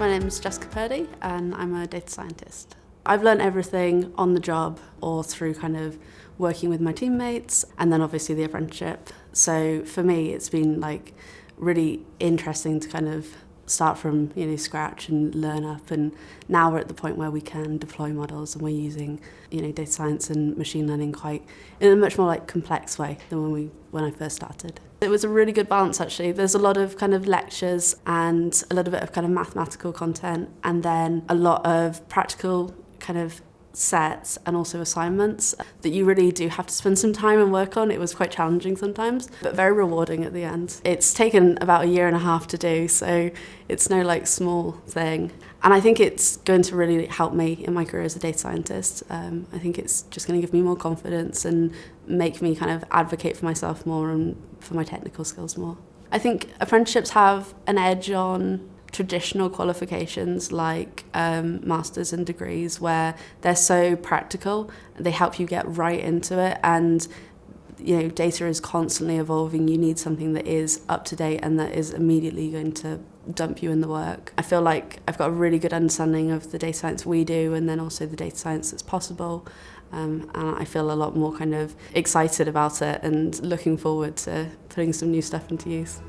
My name's Jessica Purdie and I'm a data scientist. I've learned everything on the job or through kind of working with my teammates and then obviously the apprenticeship. So for me it's been like really interesting to kind of start from scratch and learn up, and now we're at the point where we can deploy models and we're using data science and machine learning quite in a much more like complex way than when I first started. It was a really good balance actually. There's a lot of kind of lectures and a little bit of kind of mathematical content and then a lot of practical kind of sets and also assignments that you really do have to spend some time and work on. It was quite challenging sometimes, but very rewarding at the end. It's taken about 1.5 years to do, so it's no like small thing. And I think it's going to really help me in my career as a data scientist. I think it's just going to give me more confidence and make me kind of advocate for myself more and for my technical skills more. I think apprenticeships have an edge on traditional qualifications like masters and degrees, where they're so practical, they help you get right into it, and data is constantly evolving. You need something that is up to date and that is immediately going to dump you in the work. I feel like I've got a really good understanding of the data science we do and then also the data science that's possible, and I feel a lot more kind of excited about it and looking forward to putting some new stuff into use.